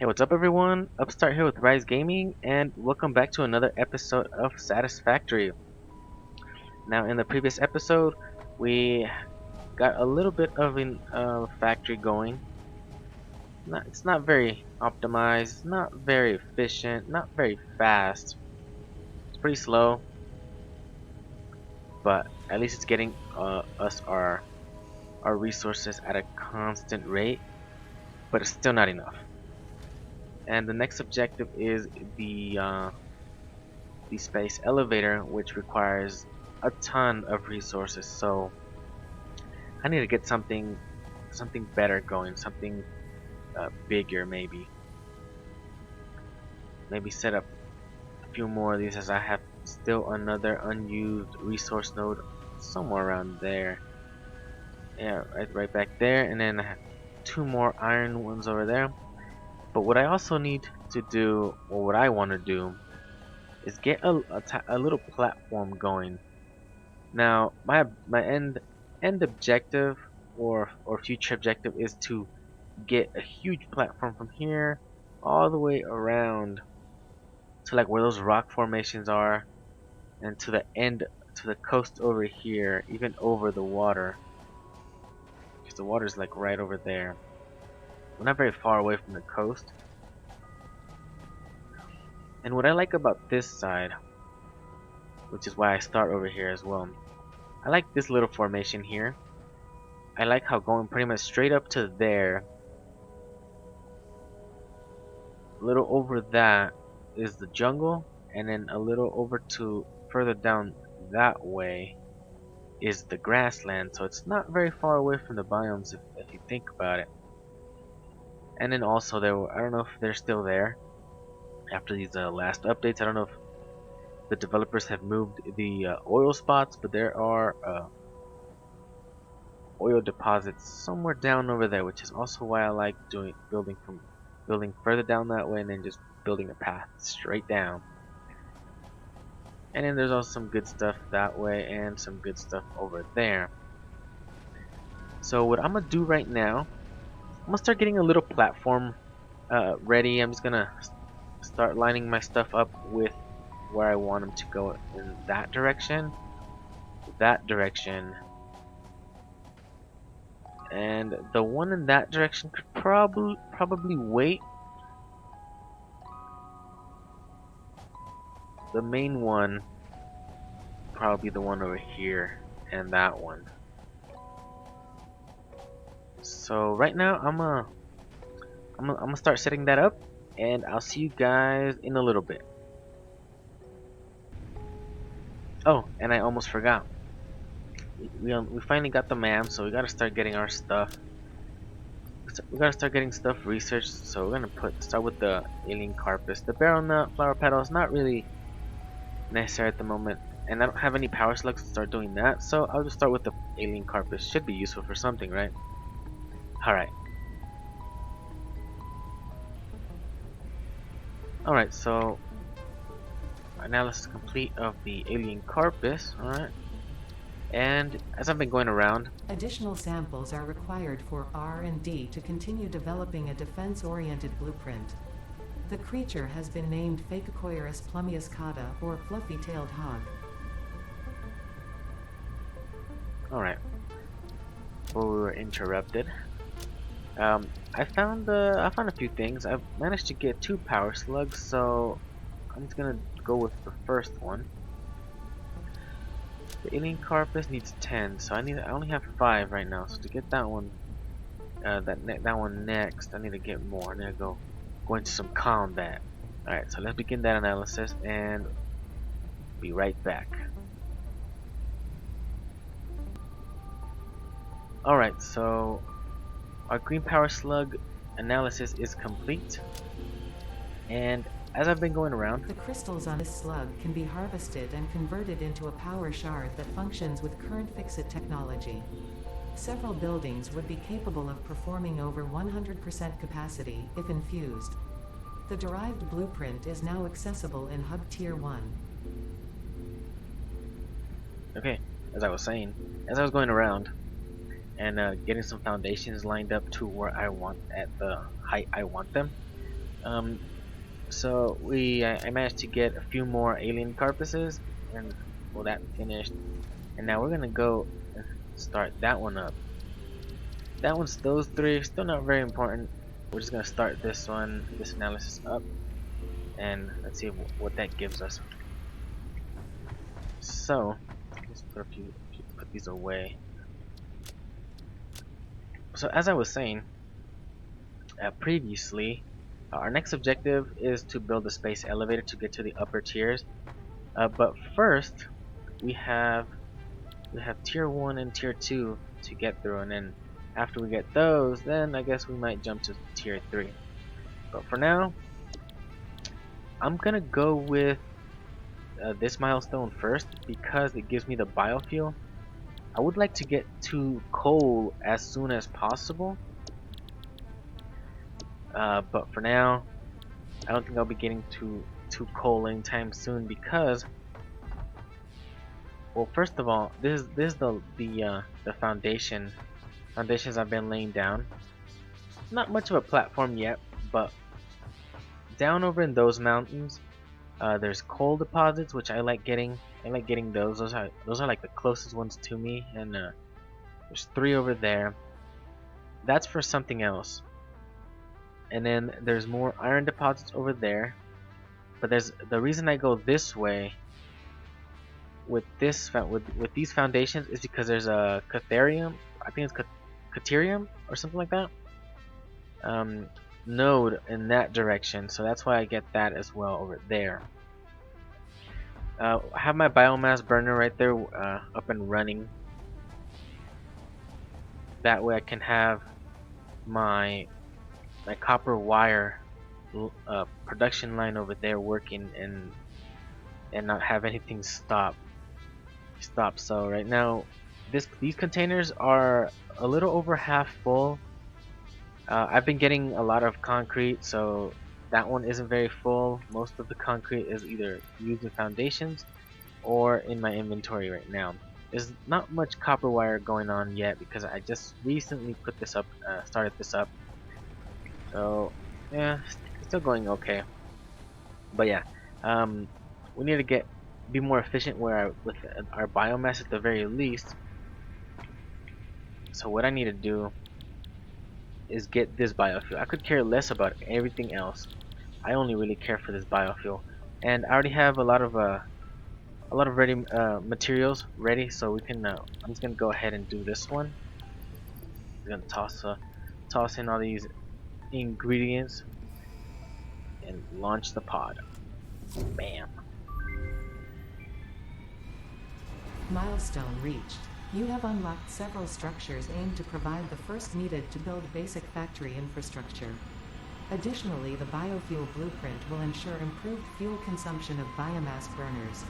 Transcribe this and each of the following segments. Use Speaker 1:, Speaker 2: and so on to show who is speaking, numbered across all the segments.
Speaker 1: Hey, what's up everyone? Upstart here with RyXe Gaming, and welcome back to another episode of Satisfactory. Now, in the previous episode, we got a little bit of a factory going. It's not very optimized, not very efficient, not very fast. It's pretty slow, but at least it's getting us our resources at a constant rate, but it's still not enough. And the next objective is the space elevator, which requires a ton of resources. So I need to get something better going, something bigger, maybe set up a few more of these, as I have still another unused resource node somewhere around there. Yeah, right back there, and then I have two more iron ones over there. But what I also need to do, or what I want to do, is get a little platform going. Now, my end objective, or future objective, is to get a huge platform from here all the way around to like where those rock formations are, and to the end, to the coast over here, even over the water, because the water is like right over there. We're not very far away from the coast. And what I like about this side, which is why I start over here as well, I like this little formation here. I like how going pretty much straight up to there, a little over that is the jungle, and then a little over to further down that way is the grassland. So it's not very far away from the biomes if you think about it. And then also I don't know if they're still there after these last updates. I don't know if the developers have moved the oil spots, but there are oil deposits somewhere down over there, which is also why I like building further down that way and then just building a path straight down. And then there's also some good stuff that way and some good stuff over there. So what I'm gonna do right now, I'm gonna start getting a little platform ready. I'm just gonna start lining my stuff up with where I want them to go, in that direction, and the one in that direction could probably wait. The main one probably the one over here, and that one. So right now I'm gonna start setting that up, and I'll see you guys in a little bit. Oh, and I almost forgot. We finally got the map, so we gotta start getting our stuff. We gotta start getting stuff researched. So we're gonna start with the alien carpus. The barrel nut, flower petal is not really necessary at the moment, and I don't have any power slugs to start doing that. So I'll just start with the alien carpus. Should be useful for something, right? All right. So analysis complete of the alien carpus. All right. And as I've been going around,
Speaker 2: additional samples are required for R&D to continue developing a defense-oriented blueprint. The creature has been named Phacocoirus plumiuscata, or fluffy-tailed hog.
Speaker 1: alright, well, we were interrupted. I found a few things. I've managed to get 2 power slugs, so I'm just gonna go with the first one. The alien carpus needs 10, so I only have 5 right now. So to get that one, that one next, I need to get more. I need to go into some combat. All right, so let's begin that analysis and be right back. All right, so our green power slug analysis is complete, and as I've been going around,
Speaker 2: the crystals on this slug can be harvested and converted into a power shard that functions with current FICSIT technology. Several buildings would be capable of performing over 100% capacity if infused. The derived blueprint is now accessible in Hub Tier 1.
Speaker 1: Okay, as I was saying, as I was going around and getting some foundations lined up to where I want, at the height I want them, Um, so I managed to get a few more alien carcasses, and well, that finished. And now we're gonna go and start that one up. That one's those three, still not very important. We're just gonna start this one, this analysis up, and let's see what that gives us. So let's put these away. So as I was saying previously, our next objective is to build a space elevator to get to the upper tiers. But first, we have tier 1 and tier 2 to get through, and then after we get those, then I guess we might jump to tier 3. But for now, I'm gonna go with this milestone first because it gives me the biofuel. I would like to get to coal as soon as possible, but for now, I don't think I'll be getting to coal anytime soon because, well, first of all, this is the foundations I've been laying down. Not much of a platform yet, but down over in those mountains, there's coal deposits which I like getting. I like getting those. Those are like the closest ones to me, and there's 3 over there. That's for something else. And then there's more iron deposits over there. But there's the reason I go this way with these foundations is because there's a catharium. I think it's caterium or something like that. Node in that direction, so that's why I get that as well over there. I have my biomass burner right there up and running. That way I can have my copper wire production line over there working and not have anything stop. So right now these containers are a little over half full. I've been getting a lot of concrete, so that one isn't very full. Most of the concrete is either used in foundations or in my inventory right now. There's not much copper wire going on yet because I just recently put this up, started this up. So yeah, it's still going okay. But yeah, we need to be more efficient with our biomass at the very least. So what I need to do is get this biofuel. I could care less about everything else. I only really care for this biofuel, and I already have a lot of ready materials ready, so we can. I'm just gonna go ahead and do this one. We're gonna toss in all these ingredients and launch the pod. Bam.
Speaker 2: Milestone reached. You have unlocked several structures aimed to provide the first needed to build basic factory infrastructure. Additionally, the biofuel blueprint will ensure improved fuel consumption of biomass burners.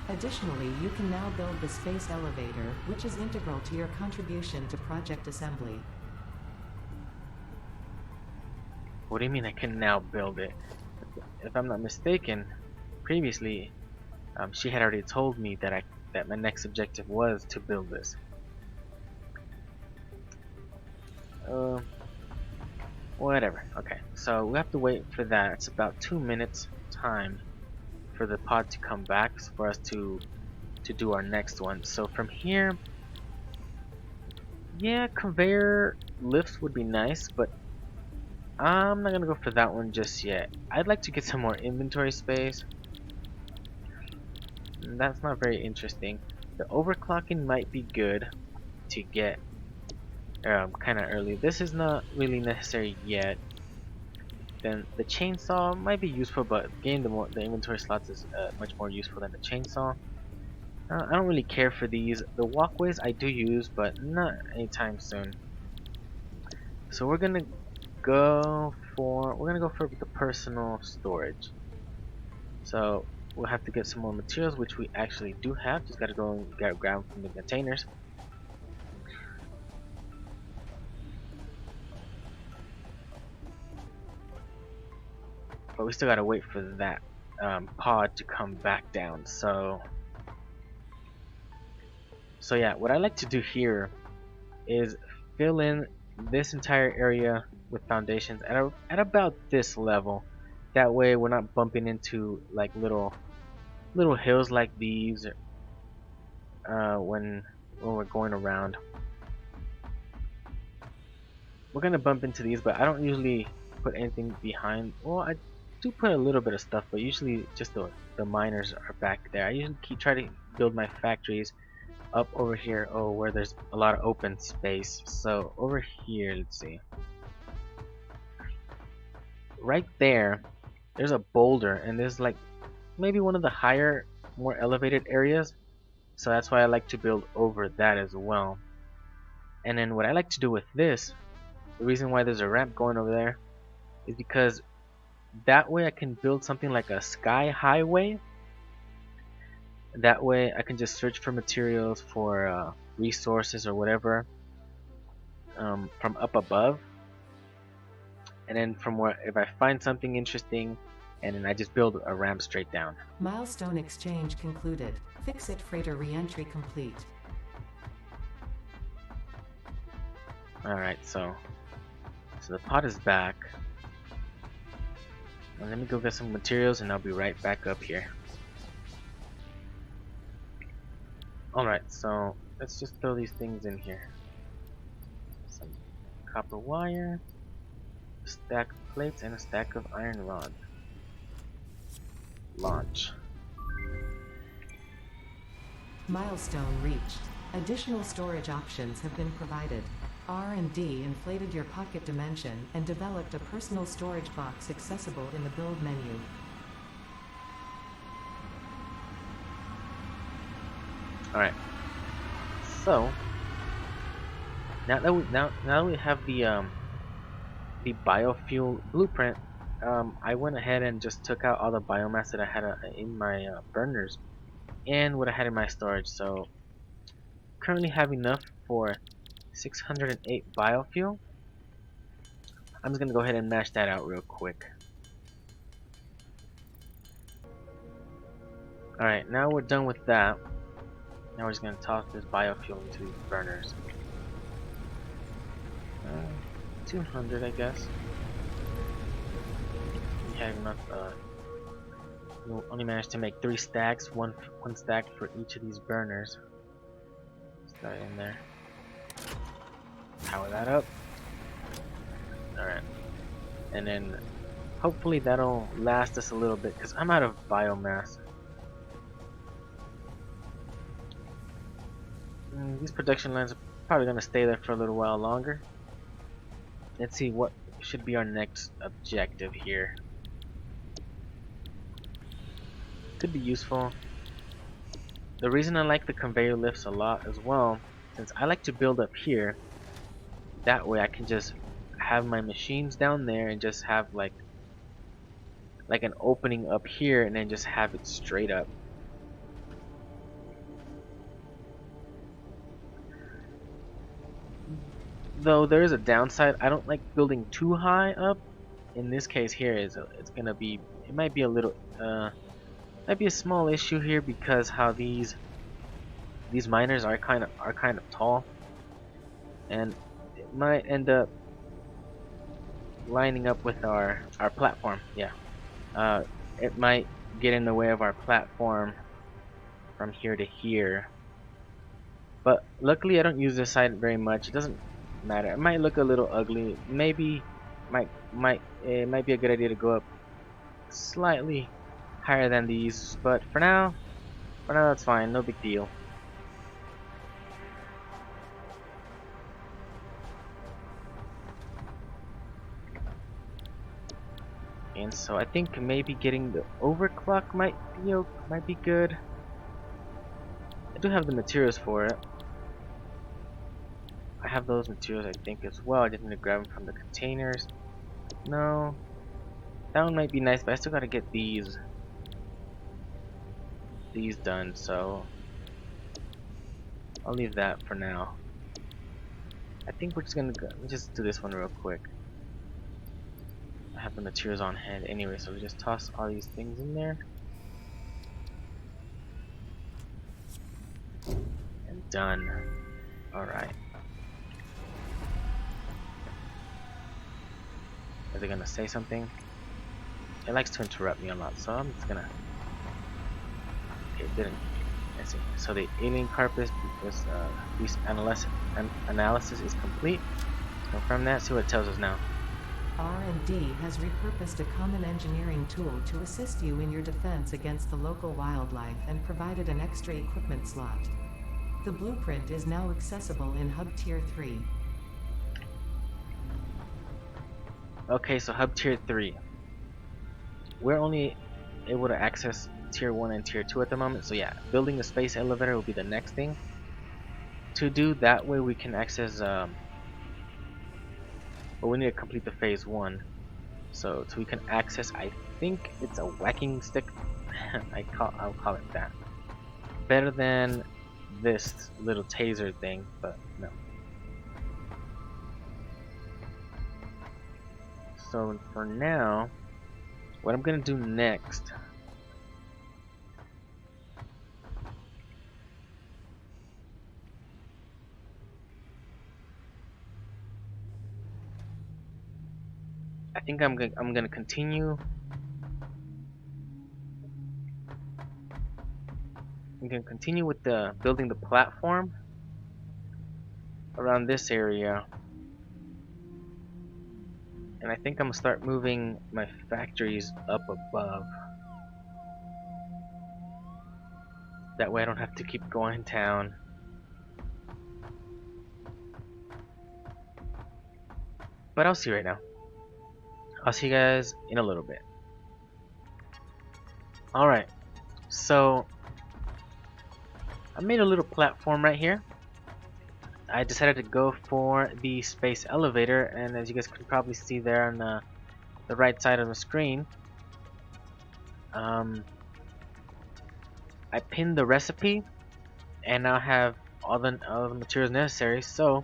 Speaker 2: Additionally, you can now build the space elevator, which is integral to your contribution to project assembly.
Speaker 1: What do you mean I can now build it? If I'm not mistaken, previously she had already told me that my next objective was to build this. Whatever. Okay, so we have to wait for that. It's about 2 minutes time for the pod to come back for us to do our next one. So from here, yeah, conveyor lifts would be nice, but I'm not gonna go for that one just yet. I'd like to get some more inventory space. That's not very interesting. The overclocking might be good to get kind of early. This is not really necessary yet. Then the chainsaw might be useful, but getting the inventory slots is much more useful than the chainsaw. I don't really care for these. The walkways I do use, but not anytime soon. So we're gonna go for the personal storage. So we'll have to get some more materials, which we actually do have. Just gotta go and grab them from the containers. But we still gotta wait for that pod to come back down. So yeah, what I like to do here is fill in this entire area with foundations at about this level. That way we're not bumping into like little hills like these when we're going around. We're gonna bump into these, but I don't usually put anything behind. Well, I do put a little bit of stuff, but usually just the miners are back there. I usually try to build my factories up over here, where there's a lot of open space. So over here, let's see. Right there's a boulder, and there's like maybe one of the higher, more elevated areas. So that's why I like to build over that as well. And then what I like to do with this, the reason why there's a ramp going over there, is because that way I can build something like a sky highway. That way I can just search for materials, for resources or whatever, from up above. And then from where, if I find something interesting, and then I just build a ramp straight down.
Speaker 2: Milestone exchange concluded. FICSIT freighter re-entry complete.
Speaker 1: Alright, so the pot is back. And let me go get some materials and I'll be right back up here. Alright, so let's just throw these things in here. Some copper wire, a stack of plates, and a stack of iron rod. Launch.
Speaker 2: Milestone reached. Additional storage options have been provided. R&D inflated your pocket dimension and developed a personal storage box accessible in the build menu.
Speaker 1: Alright. So now that we have the biofuel blueprint, I went ahead and just took out all the biomass that I had in my burners and what I had in my storage. So currently have enough for 608 biofuel. I'm just gonna go ahead and mash that out real quick. Alright, now we're done with that. Now we're just gonna toss this biofuel into these burners. 200, I guess. We have enough. We only managed to make 3 stacks, one stack for each of these burners. Start in there. Power that up. Alright. And then hopefully that'll last us a little bit because I'm out of biomass. These production lines are probably going to stay there for a little while longer. Let's see what should be our next objective here. Could be useful. The reason I like the conveyor lifts a lot as well, since I like to build up here, that way I can just have my machines down there and just have like an opening up here and then just have it straight up. Though there is a downside, I don't like building too high up. In this case here, it's gonna be, it might be a little, might be a small issue here because how these miners are kind of tall, and it might end up lining up with our platform. Yeah, it might get in the way of our platform from here to here. But luckily, I don't use this side very much. It doesn't matter. It might look a little ugly. Maybe it might be a good idea to go up slightly higher than these, but for now that's fine. No big deal. And so I think maybe getting the overclock might be good. I do have the materials for it. I have those materials, I think, as well. I just need to grab them from the containers. No, that one might be nice, but I still gotta get these done. So I'll leave that for now. I think we're just gonna just do this one real quick. I have the materials on hand anyway, so we just toss all these things in there. And done. Alright. Is it gonna say something? It likes to interrupt me a lot, so I'm just gonna. Okay, it didn't. I see. So the alien carpet, this analysis is complete. Confirm that. See what it tells us now.
Speaker 2: R&D has repurposed a common engineering tool to assist you in your defense against the local wildlife and provided an extra equipment slot. The blueprint is now accessible in Hub Tier 3.
Speaker 1: Okay, so Hub Tier 3. We're only able to access Tier 1 and Tier 2 at the moment, so yeah, building a space elevator will be the next thing to do. That way we can access, but we need to complete the Phase 1. So we can access, I think it's a whacking stick. I'll call it that. Better than this little taser thing, but no. So for now, what I'm gonna do next, I think I'm gonna continue. I'm gonna continue with the building the platform around this area, and I think I'm gonna start moving my factories up above. That way I don't have to keep going down. But I'll see right now. I'll see you guys in a little bit. Alright, so I made a little platform right here. I decided to go for the space elevator, and as you guys can probably see there on the right side of the screen, I pinned the recipe and now have all the materials necessary. So,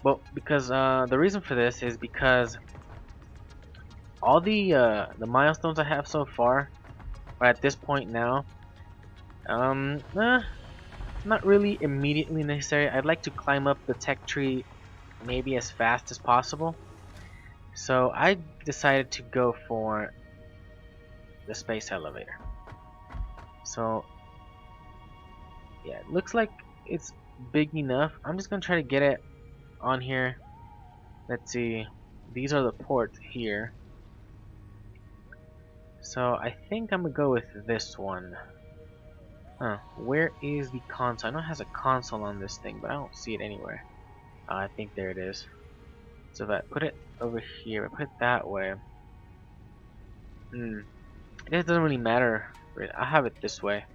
Speaker 1: well, because the reason for this is because all the milestones I have so far are at this point now. Not really immediately necessary. I'd like to climb up the tech tree maybe as fast as possible. So I decided to go for the space elevator. So yeah, it looks like it's big enough. I'm just gonna try to get it on here. Let's see. These are the ports here. So I think I'm gonna go with this one. Huh, where is the console? I know it has a console on this thing, but I don't see it anywhere. I think there it is. So if I put it over here, if I put it that way. It doesn't really matter. I'll have it this way.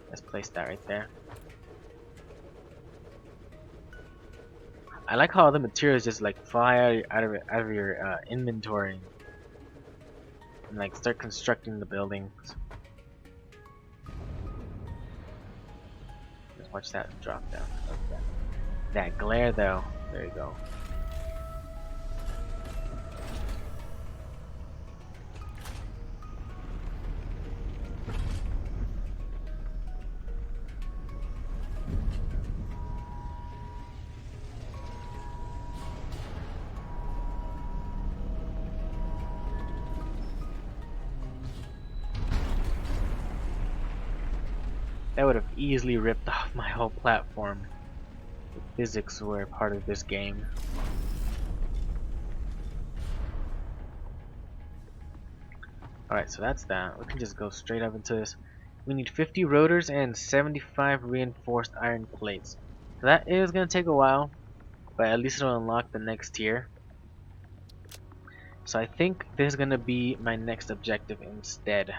Speaker 1: Let's place that right there. I like how all the materials just like fly out of your inventory and like start constructing the buildings. Just watch that drop down. That glare though. There you go. That would have easily ripped off my whole platform. The physics were a part of this game. Alright, so that's that. We can just go straight up into this. We need 50 rotors and 75 reinforced iron plates. So that is going to take a while, but at least it'll unlock the next tier. So I think this is going to be my next objective instead.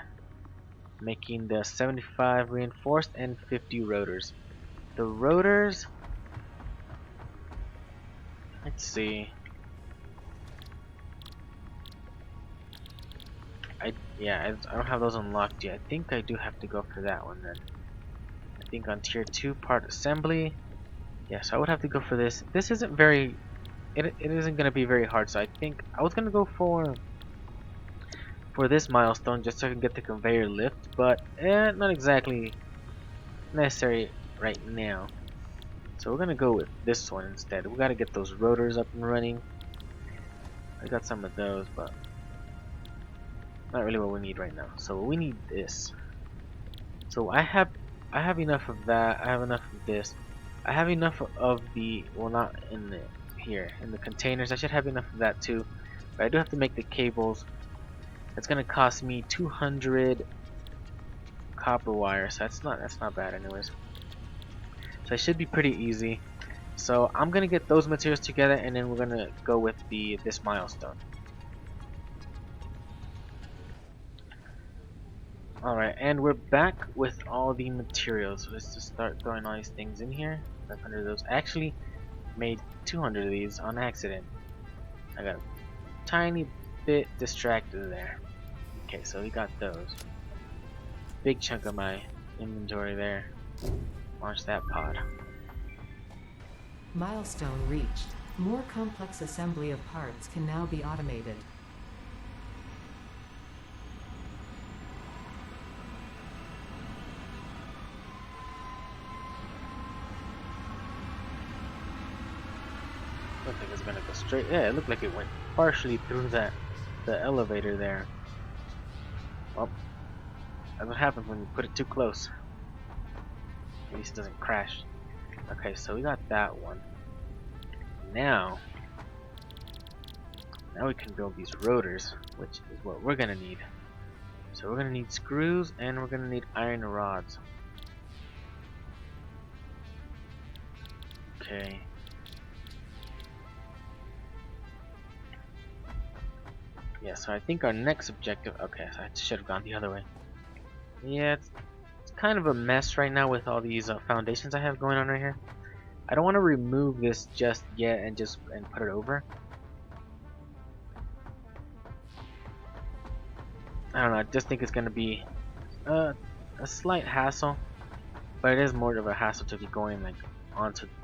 Speaker 1: Making the 75 reinforced and 50 rotors. The rotors, let's see. I don't have those unlocked yet. I think I do have to go for that one then. I think on tier 2 part assembly. Yes, I would have to go for this. This isn't very, it isn't going to be very hard, so I think I was going to go for this milestone just so I can get the conveyor lift, but not exactly necessary right now. So we're gonna go with this one instead. We gotta get those rotors up and running. I got some of those, but not really what we need right now. So we need this. So I have enough of that. I have enough of this. I have enough of the, well, not in the here in the containers. I should have enough of that too. But I do have to make the cables. It's gonna cost me 200 copper wire. So that's not bad anyways. So it should be pretty easy. So I'm gonna get those materials together, and then we're gonna go with this milestone. Alright, and we're back with all the materials. So let's just start throwing all these things in here. 500 of those. I actually made 200 of these on accident. I got a tiny bit distracted there. Okay, so we got those. Big chunk of my inventory there. Launch that pod.
Speaker 2: Milestone reached. More complex assembly of parts can now be automated.
Speaker 1: I don't think it's gonna go straight. Yeah, it looked like it went partially through the elevator there. Well, that's what happens when you put it too close. At least it doesn't crash. Okay, so we got that one. Now we can build these rotors, which is what we're gonna need. So we're gonna need screws and we're gonna need iron rods. Okay. Yeah, so I think our next objective, okay, so I should have gone the other way. Yeah, it's kind of a mess right now with all these foundations I have going on right here. I don't want to remove this just yet and put it over. I don't know, I just think it's going to be a slight hassle, but it is more of a hassle to be going like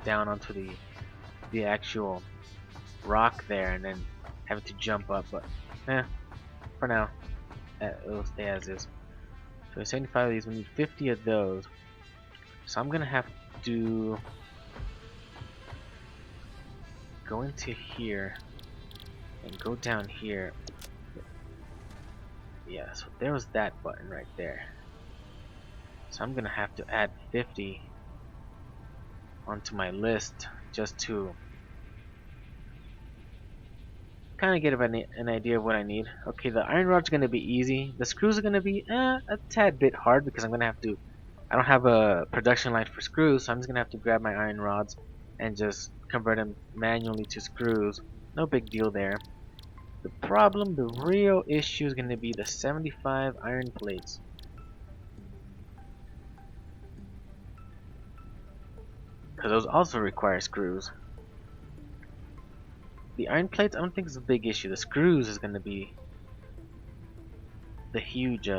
Speaker 1: down onto the actual rock there and then having to jump up, but for now it'll stay as is. So 75 of these, we need 50 of those. So I'm gonna have to go into here and go down here. Yeah, so there was that button right there. So I'm gonna have to add 50 onto my list just to kind of get an idea of what I need. Okay, the iron rod's gonna be easy. The screws are gonna be a tad bit hard because I'm gonna have to. I don't have a production line for screws, so I'm just gonna have to grab my iron rods and just convert them manually to screws. No big deal there. The problem, the real issue is gonna be the 75 iron plates. Because those also require screws. The iron plates, I don't think is a big issue. The screws is going to be the huge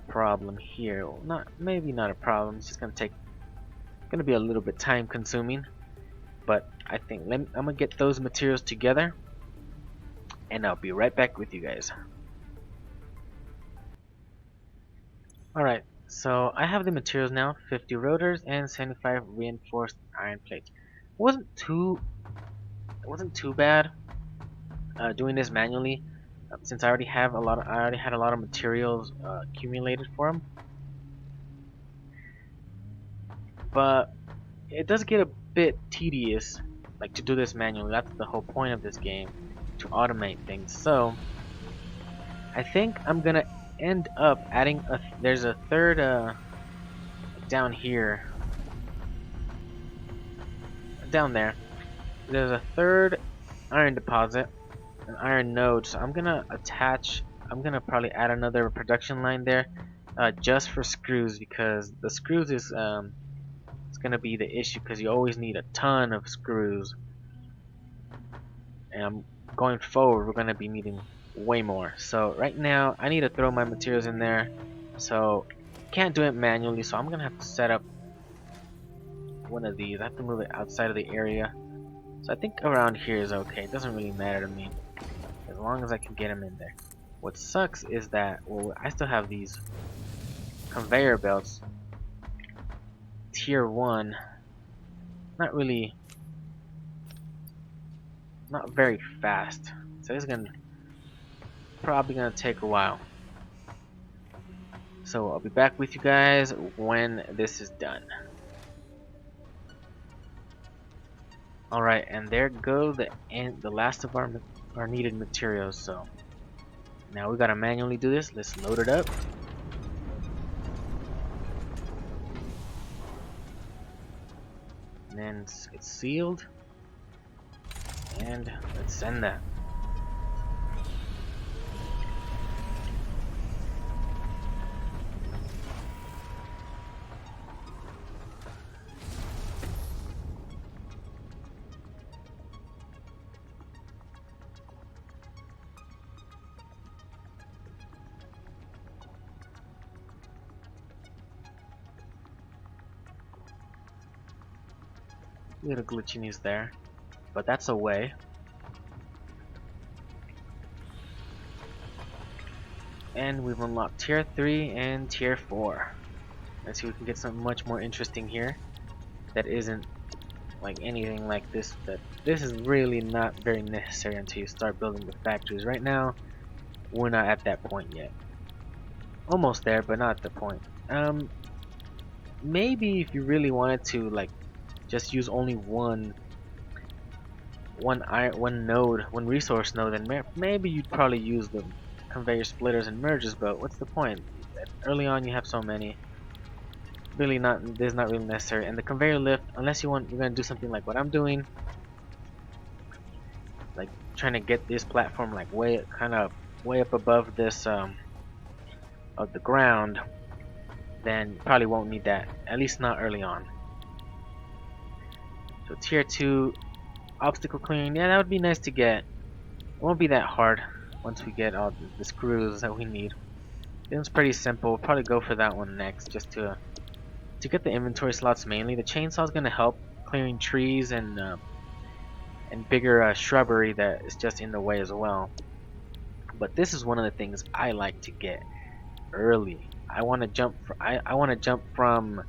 Speaker 1: problem here. Well, maybe not a problem. It's just going to be a little bit time consuming. But I think I'm gonna get those materials together, and I'll be right back with you guys. All right. So I have the materials now: 50 rotors and 75 reinforced iron plates. It wasn't too bad doing this manually, since I already had a lot of materials accumulated for them. But it does get a bit tedious, like to do this manually. That's the whole point of this game, to automate things. So I think I'm gonna end up adding there's a third down here, down there. There's a third iron deposit, an iron node. So I'm gonna probably add another production line there, just for screws, because the screws is it's gonna be the issue, because you always need a ton of screws, and going forward we're gonna be needing way more. So right now I need to throw my materials in there, so can't do it manually, so I'm gonna have to set up one of these. I have to move it outside of the area, so I think around here is okay. It doesn't really matter to me as long as I can get them in there. What sucks is that, well, I still have these conveyor belts tier 1, not very fast. So it's probably gonna take a while. So I'll be back with you guys when this is done. Alright, and there go the last of our needed materials. So now we gotta manually do this. Let's load it up. And then it's sealed. And let's send that. Little glitchiness there, but that's a way. And we've unlocked tier 3 and tier 4. Let's see if we can get something much more interesting here that isn't like anything like this. That this is really not very necessary until you start building the factories. Right now we're not at that point yet. Almost there, but not at the point. Maybe if you really wanted to like just use only one resource node, then maybe you'd probably use the conveyor splitters and merges. But what's the point? Early on you have so many. Really not. This is not really necessary. And the conveyor lift, unless you're gonna do something like what I'm doing, like trying to get this platform like way up above this of the ground, then you probably won't need that. At least not early on. So tier 2 obstacle clearing, yeah, that would be nice to get. It won't be that hard once we get all the screws that we need. It's pretty simple. We'll probably go for that one next, just to get the inventory slots mainly. The chainsaw is gonna help clearing trees and bigger shrubbery that is just in the way as well. But this is one of the things I like to get early. I want to jump. I want to jump from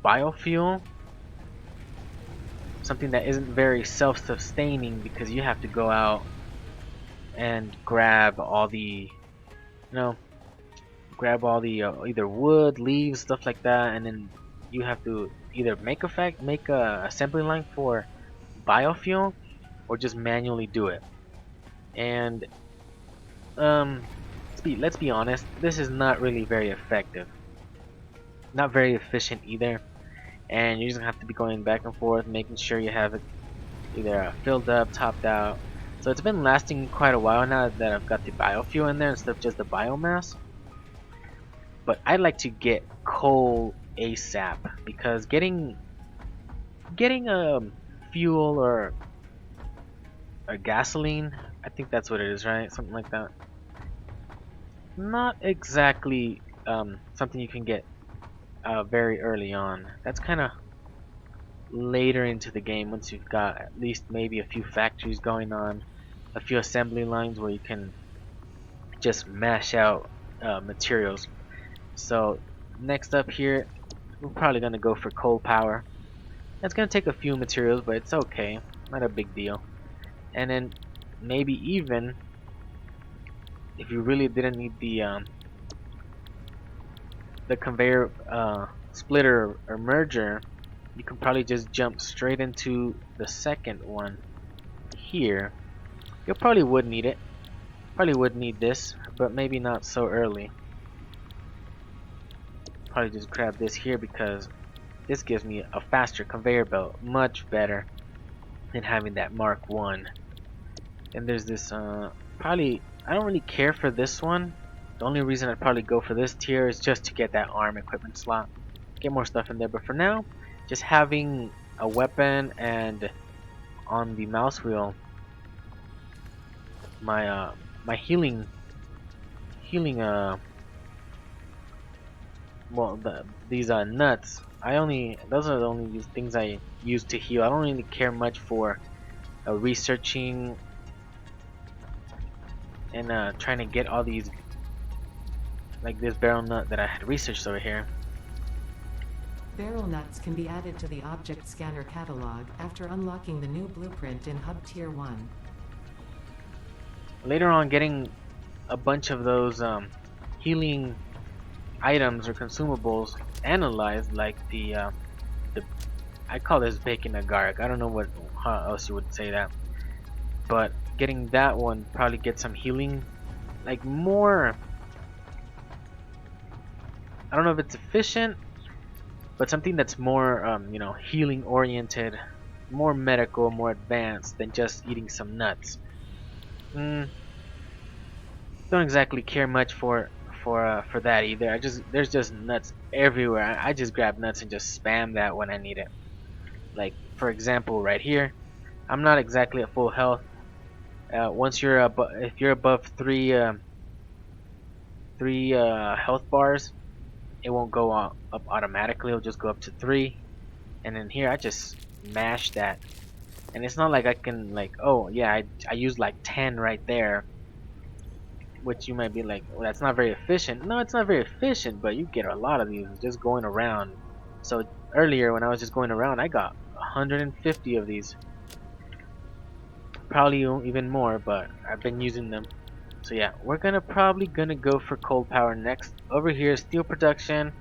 Speaker 1: biofuel, something that isn't very self-sustaining because you have to go out and grab all the, either wood, leaves, stuff like that, and then you have to either make a assembly line for biofuel or just manually do it. And let's be honest, this is not really very effective, not very efficient either, and you're just gonna have to be going back and forth making sure you have it either filled up, topped out. So it's been lasting quite a while now that I've got the biofuel in there instead of just the biomass. But I like to get coal ASAP because getting fuel or gasoline, I think that's what it is, right? Something like that. Not exactly something you can get very early on. That's kind of later into the game once you've got at least maybe a few factories going on, a few assembly lines where you can just mash out materials. So next up here, we're probably gonna go for coal power. That's gonna take a few materials, but it's okay, not a big deal. And then maybe even if you really didn't need the conveyor splitter or merger, you can probably just jump straight into the second one here. You probably would need it. Probably would need this, but maybe not so early. Probably just grab this here because this gives me a faster conveyor belt, much better than having that Mark 1. And there's this probably, I don't really care for this one. The only reason I'd probably go for this tier is just to get that arm equipment slot, get more stuff in there. But for now, just having a weapon and on the mouse wheel my my healing these nuts, those are the only things I use to heal. I don't really care much for researching and trying to get all these, like this barrel nut that I had researched over here.
Speaker 2: Barrel nuts can be added to the object scanner catalog after unlocking the new blueprint in Hub Tier 1.
Speaker 1: Later on, getting a bunch of those healing items or consumables analyzed, like the I call this bacon agaric. I don't know what how else you would say that, but getting that one probably get some healing, like more. I don't know if it's efficient, but something that's more healing oriented, more medical, more advanced than just eating some nuts. Mm, don't exactly care much for that either. There's just nuts everywhere. I just grab nuts and just spam that when I need it. Like for example, right here, I'm not exactly at full health. Once you're if you're above three health bars, it won't go up automatically. It'll just go up to 3. And then here I just mash that, and it's not like I can like, oh yeah, I used like 10 right there, which you might be like, well, that's not very efficient. No, it's not very efficient, but you get a lot of these just going around. So earlier when I was just going around, I got 150 of these, probably even more, but I've been using them. So yeah, we're probably gonna go for cold power next. Over here, steel production,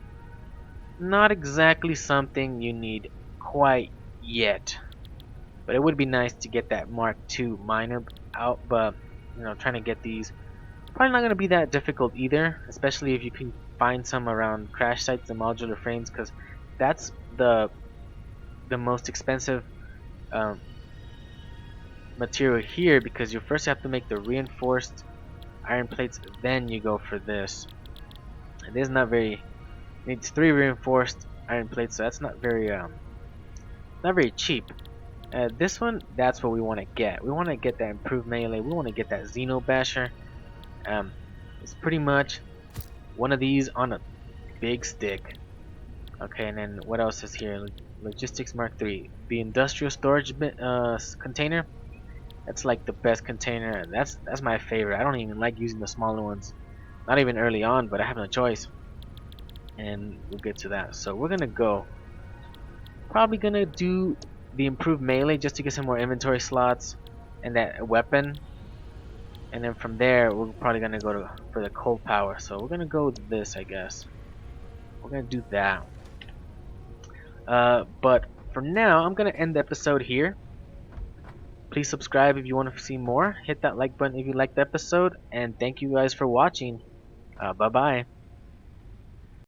Speaker 1: not exactly something you need quite yet, but it would be nice to get that Mark II miner out. But trying to get these probably not going to be that difficult either, especially if you can find some around crash sites and modular frames, because that's the most expensive um, material here, because you first have to make the reinforced iron plates, then you go for this. And this is not very, needs 3 reinforced iron plates, so that's not very cheap. This one, that's what we want to get. We want to get that improved melee. We want to get that Xeno Basher. It's pretty much one of these on a big stick. Okay, and then what else is here? Logistics Mark III. The industrial storage container. That's like the best container. That's my favorite. I don't even like using the smaller ones. Not even early on, but I have no choice. And we'll get to that. So we're gonna go. Probably gonna do the improved melee just to get some more inventory slots and that weapon. And then from there, we're probably gonna go for the cold power. So we're gonna go with this, I guess. We're gonna do that. But for now, I'm gonna end the episode here. Please subscribe if you want to see more. Hit that like button if you liked the episode, and thank you guys for watching. Bye bye.